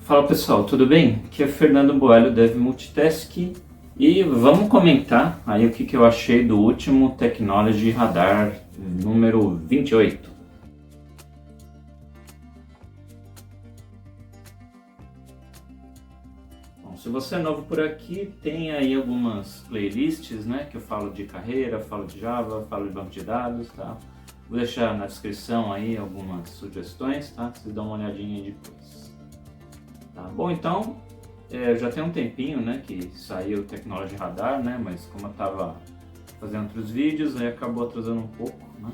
Fala pessoal, tudo bem? Aqui é Fernando Boelho, Dev Multitask, e vamos comentar aí o que eu achei do último Technology Radar número 28. Bom, se você é novo por aqui, tem aí algumas playlists, né, que eu falo de carreira, falo de Java, falo de banco de dados, tá? Vou deixar na descrição aí algumas sugestões, tá? Vocês dão uma olhadinha aí depois. Tá bom, então já tem um tempinho, né, que saiu o Technology Radar, né, mas como eu estava fazendo outros vídeos, aí acabou atrasando um pouco, né,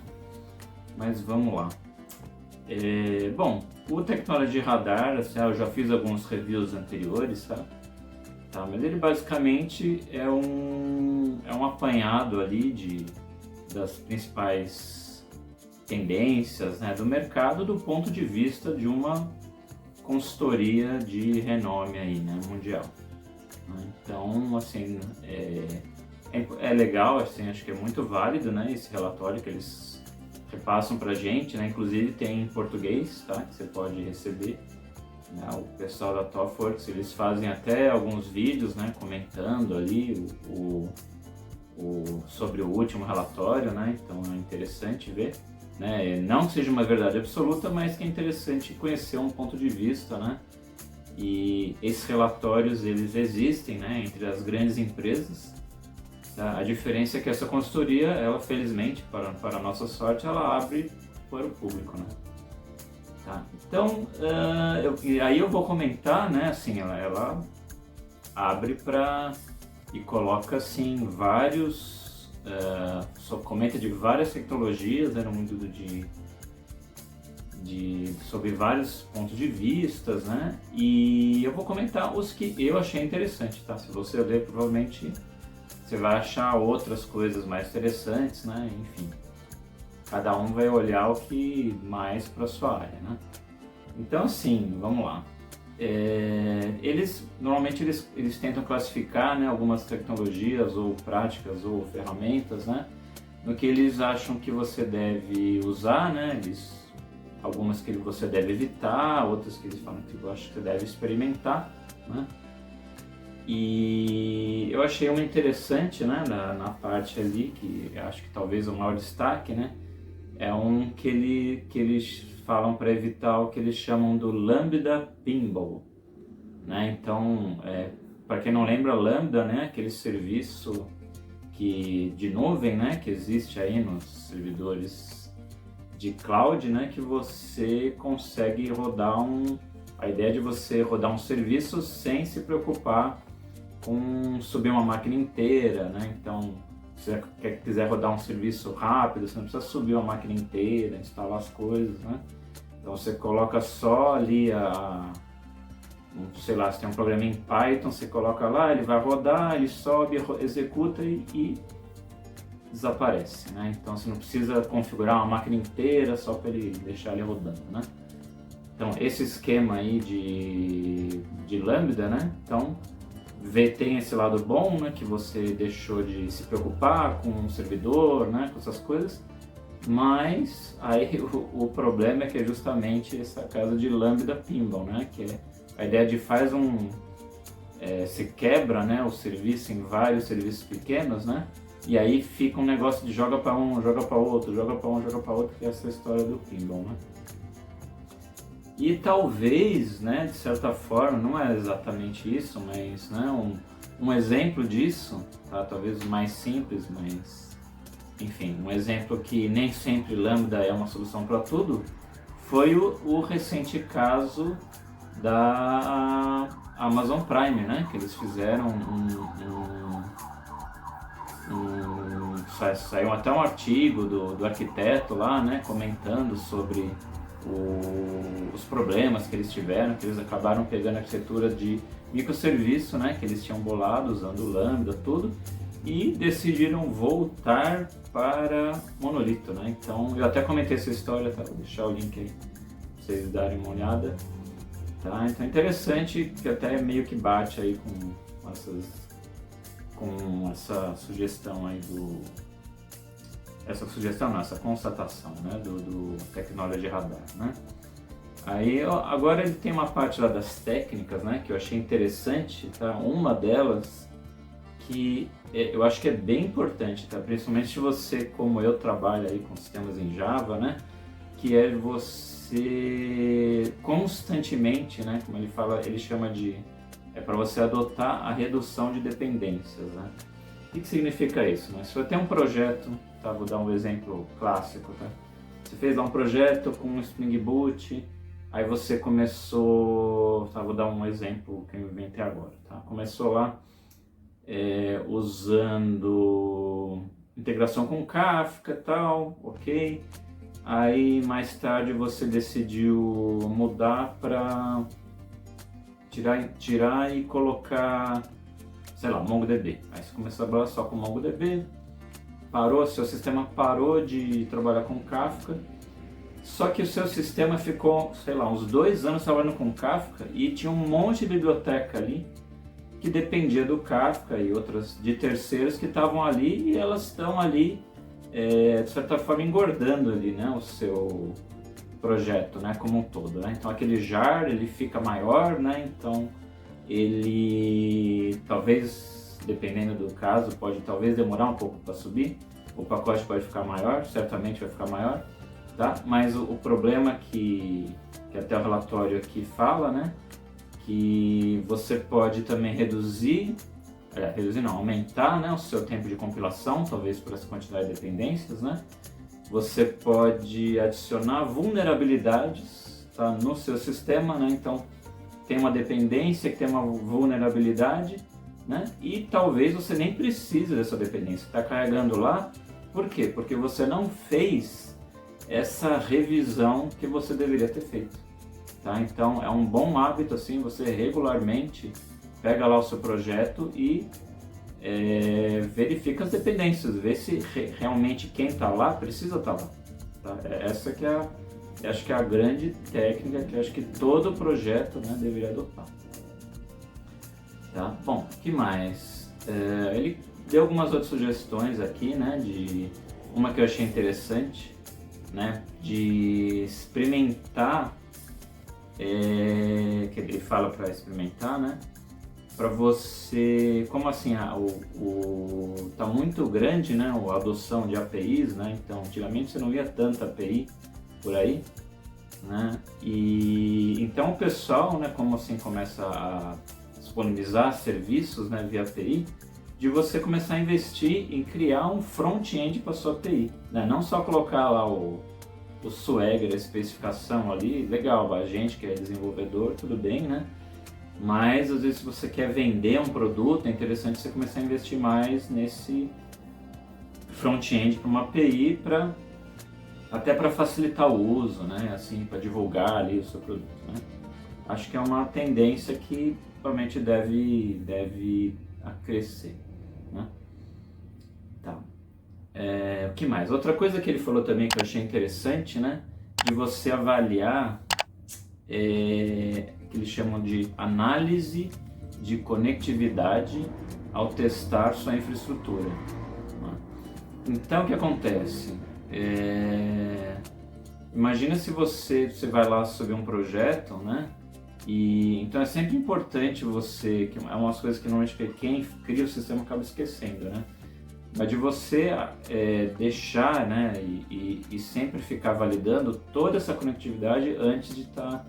mas vamos lá. Bom, o Technology Radar, assim, eu já fiz alguns reviews anteriores, tá, mas ele basicamente é um apanhado ali das principais tendências, né, do mercado do ponto de vista de uma consultoria de renome aí, né, mundial. Então, assim, é legal, assim, acho que é muito válido, né, esse relatório que eles repassam pra gente, né, inclusive tem em português, tá, que você pode receber, né, o pessoal da ThoughtWorks, eles fazem até alguns vídeos, né, comentando ali sobre o último relatório, né, então é interessante ver. Né? Não que seja uma verdade absoluta, mas que é interessante conhecer um ponto de vista, né? E esses relatórios, eles existem, né, entre as grandes empresas, tá? A diferença é que essa consultoria, ela felizmente, para a nossa sorte, ela abre para o público, né? Tá? Então, aí eu vou comentar, né, assim, ela abre e coloca, assim, comenta de várias tecnologias, né, no mundo sobre vários pontos de vistas, né, e eu vou comentar os que eu achei interessante, tá? Se você ler, provavelmente você vai achar outras coisas mais interessantes, né, enfim. Cada um vai olhar o que mais para sua área, né. Então, assim, vamos lá. Normalmente eles tentam classificar, né, algumas tecnologias ou práticas ou ferramentas, né, no que eles acham que você deve usar, né, algumas que você deve evitar, outras que eles falam que eu acho que você deve experimentar, né. E eu achei uma interessante, né, na parte ali, que eu acho que talvez o maior destaque, né, é um que eles falam para evitar o que eles chamam do Lambda Pinball, né? Então, para quem não lembra, Lambda, né, aquele serviço de nuvem, né, que existe aí nos servidores de cloud, né, que você consegue rodar a ideia de você rodar um serviço sem se preocupar com subir uma máquina inteira, né? Então, se você quiser rodar um serviço rápido, você não precisa subir uma máquina inteira, instalar as coisas, né? Então você coloca só ali sei lá, se tem um programa em Python, você coloca lá, ele vai rodar, ele sobe, executa e desaparece, né? Então você não precisa configurar uma máquina inteira só para ele deixar ele rodando, né? Então esse esquema aí de Lambda, né? Então tem esse lado bom, né, que você deixou de se preocupar com o servidor, né, com essas coisas, mas aí o problema é que é justamente essa casa de Lambda Pinball, né, que é a ideia de se quebra, né, o serviço em vários serviços pequenos, né, e aí fica um negócio de joga para um, joga para outro, joga para um, joga para outro, que é essa história do pinball, né. E talvez, né, de certa forma, não é exatamente isso, mas, né, um exemplo disso, tá, talvez mais simples, mas enfim, um exemplo que nem sempre Lambda é uma solução para tudo, foi o recente caso da Amazon Prime, né, que eles fizeram saiu até um artigo do arquiteto lá, né, comentando sobre os problemas que eles tiveram, que eles acabaram pegando a arquitetura de microserviço, né, que eles tinham bolado usando o Lambda, tudo, e decidiram voltar para monolito, né? Então eu até comentei essa história, tá? Vou deixar o link aí para vocês darem uma olhada, tá? Então é interessante que até meio que bate aí com essa sugestão aí essa constatação, né, do Technology Radar, né? Aí, ó, agora ele tem uma parte lá das técnicas, né, que eu achei interessante, tá? Uma delas que eu acho que é bem importante, tá? Principalmente se você, como eu, trabalha aí com sistemas em Java, né? Que é você constantemente, né? Como ele fala, ele chama de... é para você adotar a redução de dependências, né? O que significa isso, né? Se você tem um projeto, tá? Vou dar um exemplo clássico, tá? Você fez lá um projeto com um Spring Boot, aí você começou, tá? Vou dar um exemplo que eu inventei agora, tá? Começou lá usando integração com Kafka e tal, ok? Aí mais tarde você decidiu mudar para tirar e colocar, sei lá, MongoDB. Aí você começou a trabalhar só com MongoDB, seu sistema parou de trabalhar com Kafka, só que o seu sistema ficou, sei lá, uns 2 anos trabalhando com Kafka e tinha um monte de biblioteca ali que dependia do Kafka e outras de terceiros que estavam ali e elas estão ali, de certa forma, engordando ali, né, o seu projeto, né, como um todo, né? Então aquele jar ele fica maior, né? Então ele talvez, dependendo do caso, pode talvez demorar um pouco para subir. O pacote pode ficar maior, certamente vai ficar maior, tá? Mas o problema que até o relatório aqui fala, né? Que você pode também aumentar, né, o seu tempo de compilação, talvez por essa quantidade de dependências, né? Você pode adicionar vulnerabilidades, tá, no seu sistema, né? Então tem uma dependência que tem uma vulnerabilidade, né? E talvez você nem precise dessa dependência, está carregando lá. Por quê? Porque você não fez essa revisão que você deveria ter feito. Tá? Então é um bom hábito assim, você regularmente pega lá o seu projeto e verifica as dependências, vê se realmente quem está lá precisa estar lá. Tá? Essa que acho que é a grande técnica que acho que todo projeto, né, deveria adotar. Tá? Bom, o que mais? Ele deu algumas outras sugestões aqui, né, de uma que eu achei interessante, né, de experimentar. Que ele fala para experimentar, né? Para você, como assim, tá muito grande, né? A adoção de APIs, né? Então, antigamente você não via tanta API por aí, né? E então o pessoal, né? Como assim começa a disponibilizar serviços, né? Via API, de você começar a investir em criar um front-end para sua API, né? Não só colocar lá o Swagger, a especificação ali, legal, a gente que é desenvolvedor, tudo bem, né? Mas às vezes se você quer vender um produto, é interessante você começar a investir mais nesse front-end para uma API, até para facilitar o uso, né? Assim, para divulgar ali o seu produto, né? Acho que é uma tendência que provavelmente deve crescer, né? Tá. O que mais? Outra coisa que ele falou também que eu achei interessante, né? De você avaliar, que eles chamam de análise de conectividade ao testar sua infraestrutura. Né? Então o que acontece? Imagina se você vai lá sobre um projeto, né? E então é sempre importante que é umas coisas que normalmente quem cria o sistema acaba esquecendo, né? Mas de você deixar, né, e sempre ficar validando toda essa conectividade antes de estar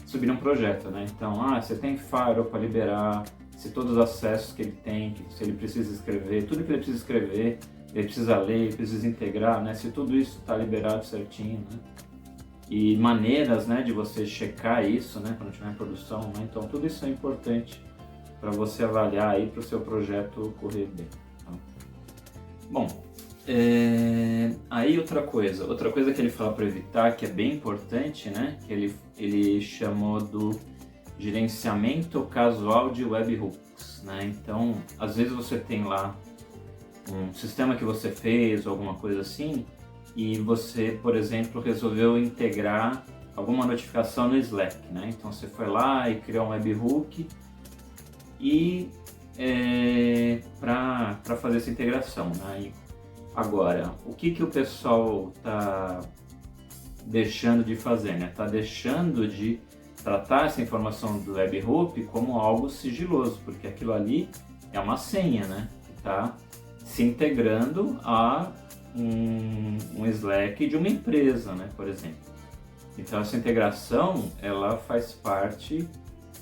subindo um projeto, né? Então, você tem firewall para liberar, se todos os acessos que ele tem, se ele precisa escrever, tudo que ele precisa escrever, ele precisa ler, ele precisa integrar, né? Se tudo isso está liberado certinho, né? E maneiras, né, de você checar isso, né, quando estiver em produção, né? Então, tudo isso é importante para você avaliar aí para o seu projeto correr bem. Bom, aí outra coisa que ele fala para evitar, que é bem importante, né, que ele chamou do gerenciamento casual de webhooks, né? Então, às vezes você tem lá um sistema que você fez ou alguma coisa assim, e você, por exemplo, resolveu integrar alguma notificação no Slack, né? Então você foi lá e criou um webhook e para fazer essa integração, né? E agora, o que o pessoal deixando de fazer, né? Está deixando de tratar essa informação do webhook como algo sigiloso, porque aquilo ali é uma senha, né? Que está se integrando a um Slack de uma empresa, né? Por exemplo. Então essa integração, ela faz parte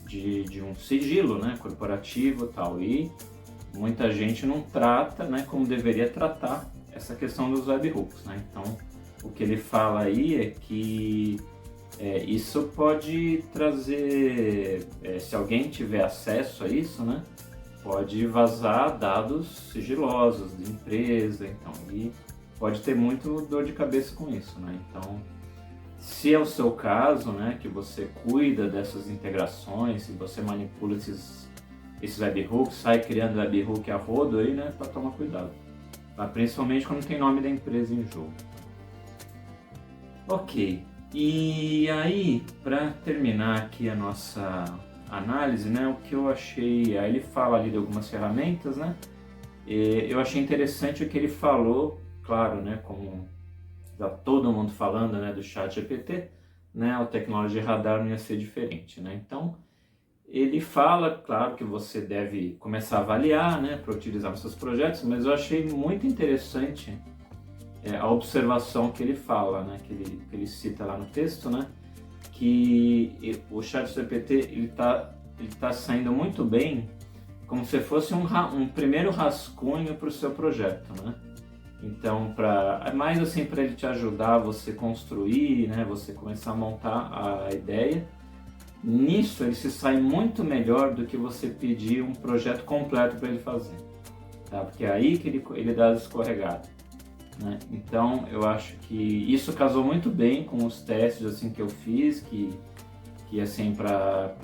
de um sigilo, né? Corporativo e tal, e muita gente não trata, né? Como deveria tratar essa questão dos webhooks, né? Então o que ele fala aí é que isso pode trazer, se alguém tiver acesso a isso, né, pode vazar dados sigilosos de empresa, então, e pode ter muito dor de cabeça com isso, né? Então, se é o seu caso, né, que você cuida dessas integrações, se você manipula esses webhooks, sai criando webhook a rodo aí, né, para tomar cuidado, tá? Principalmente quando tem nome da empresa em jogo. Ok, e aí, para terminar aqui a nossa análise, né, o que eu achei, aí ele fala ali de algumas ferramentas, né, eu achei interessante o que ele falou, claro, né, como está todo mundo falando, né, do ChatGPT, né, o Technology Radar não ia ser diferente, né, então ele fala, claro, que você deve começar a avaliar, né, para utilizar nos seus projetos, mas eu achei muito interessante a observação que ele fala, né, que ele cita lá no texto, né, que o ChatGPT ele tá saindo muito bem, como se fosse um primeiro rascunho para o seu projeto, né? Então, é mais assim para ele te ajudar a você construir, né, você começar a montar a ideia. Nisso ele se sai muito melhor do que você pedir um projeto completo para ele fazer, tá? Porque é aí que ele dá as escorregadas, né? Então eu acho que isso casou muito bem com os testes assim que eu fiz, que assim para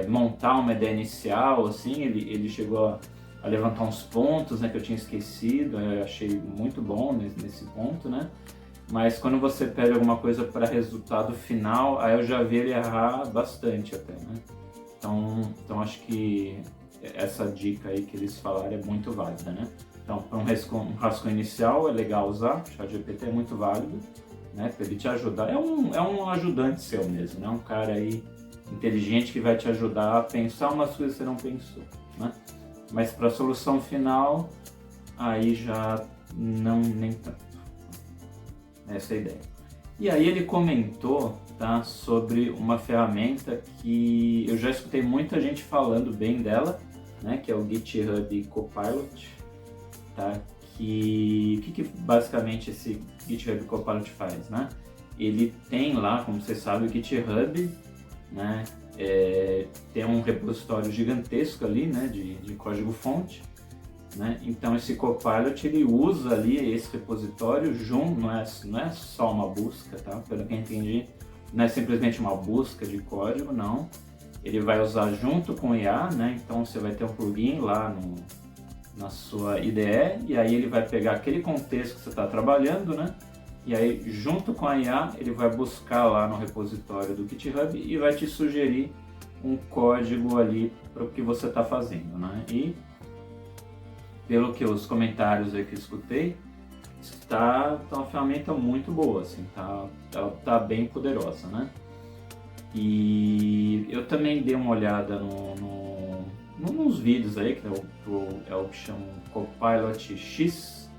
montar uma ideia inicial, assim ele chegou a levantar uns pontos, né, que eu tinha esquecido, eu achei muito bom nesse ponto, né? Mas quando você pede alguma coisa para resultado final, aí eu já vi ele errar bastante até, né? Então acho que essa dica aí que eles falaram é muito válida, né? Então, para um rascunho inicial é legal usar, o ChatGPT é muito válido, né? Para ele te ajudar. É um ajudante seu mesmo, né? Um cara aí inteligente que vai te ajudar a pensar umas coisas que você não pensou, né? Mas para a solução final, aí já não nem tanto. Essa é a ideia. E aí ele comentou, tá, sobre uma ferramenta que eu já escutei muita gente falando bem dela, né? Que é o GitHub Copilot. Tá? Que basicamente esse GitHub Copilot faz, né? Ele tem lá, como você sabe, o GitHub, né? Tem um repositório gigantesco ali, né? De código-fonte, né? Então esse Copilot ele usa ali esse repositório junto, não é só uma busca, tá? Pelo que eu entendi, não é simplesmente uma busca de código, não. Ele vai usar junto com o IA, né? Então você vai ter um plugin lá na sua IDE, e aí ele vai pegar aquele contexto que você está trabalhando, né? E aí, junto com a IA, ele vai buscar lá no repositório do GitHub e vai te sugerir um código ali para o que você está fazendo, né? E, pelo que os comentários aí que eu escutei, tá uma ferramenta muito boa, assim, ela tá bem poderosa, né? E eu também dei uma olhada nos vídeos aí, que é o que chamam Copilot X,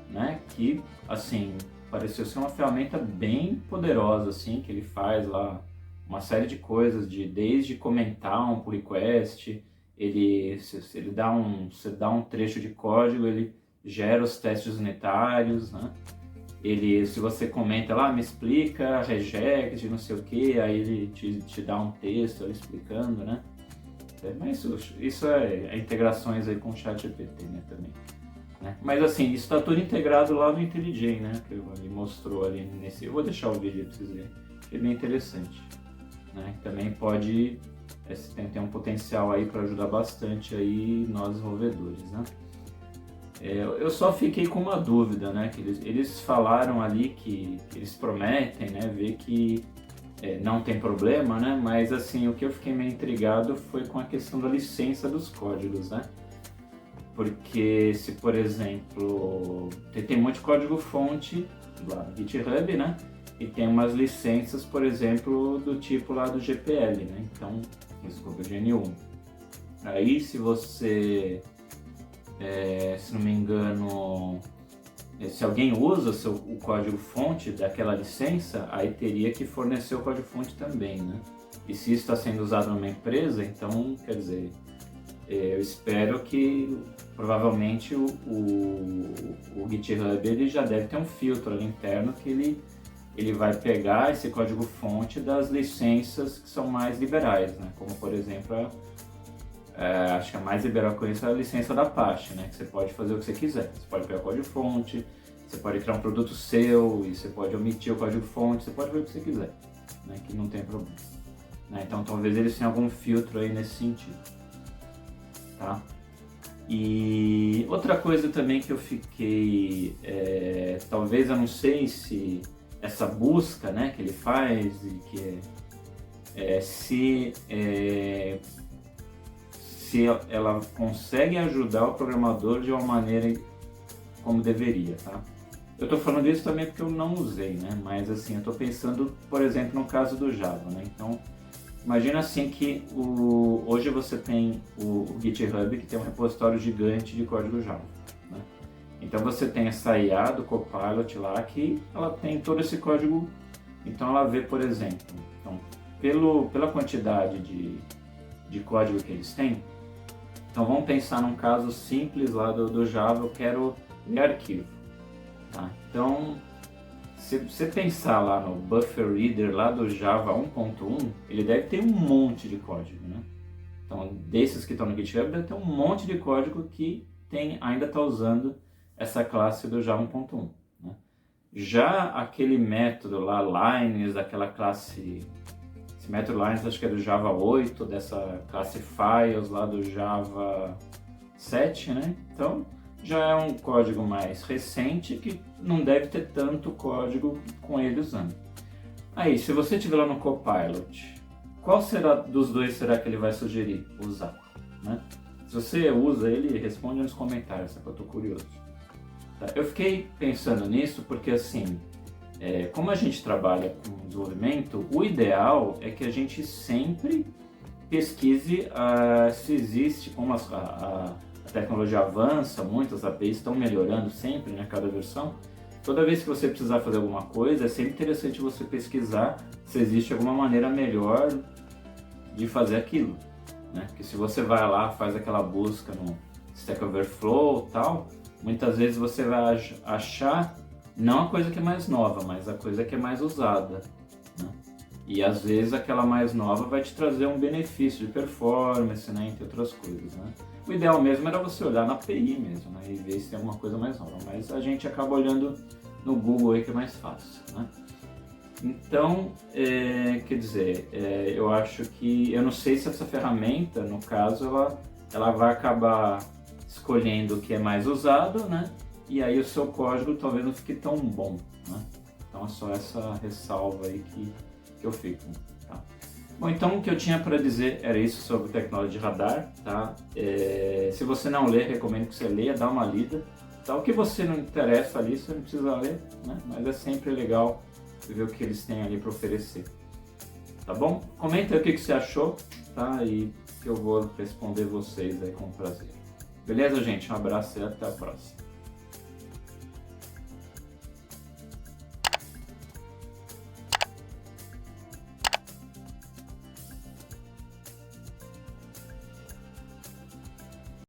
né? Que, assim, pareceu ser uma ferramenta bem poderosa, assim, que ele faz lá uma série de coisas, desde comentar um pull request, você dá um trecho de código, ele gera os testes unitários, né? Se você comenta lá, me explica, reject, não sei o que, aí ele te dá um texto ali explicando, né? Mas isso é integrações aí com o ChatGPT, né, também. Né? Mas assim, isso está tudo integrado lá no IntelliJ, né? Que ele mostrou ali nesse... Eu vou deixar o vídeo aí para vocês verem. É bem interessante. Né? Também pode... tem um potencial aí para ajudar bastante aí nós desenvolvedores, né? Eu só fiquei com uma dúvida, né? Que eles falaram ali que eles prometem, né? Ver que não tem problema, né? Mas assim, o que eu fiquei meio intrigado foi com a questão da licença dos códigos, né? Porque se, por exemplo, tem um monte de código-fonte lá no GitHub, né? e tem umas licenças, por exemplo, do tipo lá do GPL, né? Então, desculpa, GNU. Aí, se você, se não me engano, se alguém usa o código-fonte daquela licença, aí teria que fornecer o código-fonte também, né? E se isso está sendo usado numa empresa, então, quer dizer, eu espero que provavelmente o GitHub ele já deve ter um filtro ali interno que ele vai pegar esse código-fonte das licenças que são mais liberais, né? Como, por exemplo, acho que a mais liberal que eu conheço é a licença da Apache, né? Que você pode fazer o que você quiser. Você pode pegar o código-fonte, você pode criar um produto seu e você pode omitir o código-fonte, você pode ver o que você quiser, né? Que não tem problema. Né? Então, talvez eles tenham algum filtro aí nesse sentido. Tá? E outra coisa também que eu fiquei, talvez eu não sei se essa busca, né, que ele faz e que se ela consegue ajudar o programador de uma maneira como deveria, tá? Eu estou falando isso também porque eu não usei, né? Mas assim, eu estou pensando, por exemplo, no caso do Java, né? Então, imagina assim que hoje você tem o GitHub que tem um repositório gigante de código Java, né? Então você tem essa IA do Copilot lá que ela tem todo esse código, então ela vê, por exemplo, então, pela quantidade de código que eles têm, então vamos pensar num caso simples lá do Java, eu quero ler arquivo, tá? Então, se você pensar lá no Buffer Reader lá do Java 1.1, ele deve ter um monte de código, né? Então, desses que estão no GitHub, deve ter um monte de código que ainda está usando essa classe do Java 1.1, né? Já aquele método lá, lines, daquela classe, esse método lines acho que é do Java 8, dessa classe files lá do Java 7, né? Então, já é um código mais recente que não deve ter tanto código com ele usando. Aí, se você estiver lá no Copilot, qual dos dois será que ele vai sugerir usar, né? Se você usa ele, responde nos comentários, só que eu estou curioso. Tá? Eu fiquei pensando nisso porque, assim, como a gente trabalha com desenvolvimento, o ideal é que a gente sempre pesquise se existe, como a tecnologia avança muito, as APIs estão melhorando sempre, né, cada versão. Toda vez que você precisar fazer alguma coisa, é sempre interessante você pesquisar se existe alguma maneira melhor de fazer aquilo, né? Porque se você vai lá, faz aquela busca no Stack Overflow e tal, muitas vezes você vai achar não a coisa que é mais nova, mas a coisa que é mais usada, né? E às vezes aquela mais nova vai te trazer um benefício de performance, né, entre outras coisas, né? O ideal mesmo era você olhar na API mesmo, né, e ver se tem alguma coisa mais nova, mas a gente acaba olhando no Google aí que é mais fácil, né? Então, quer dizer, eu acho que, eu não sei se essa ferramenta, no caso, ela vai acabar escolhendo o que é mais usado, né? E aí o seu código talvez não fique tão bom, né? Então é só essa ressalva aí que eu fico, tá? Bom, então o que eu tinha para dizer era isso sobre tecnologia de radar, tá? Se você não ler, recomendo que você leia, dá uma lida, tá? O que você não interessa ali, você não precisa ler, né? Mas é sempre legal ver o que eles têm ali para oferecer, tá bom? Comenta aí o que você achou, tá? E que eu vou responder vocês aí com prazer. Beleza, gente? Um abraço e até a próxima.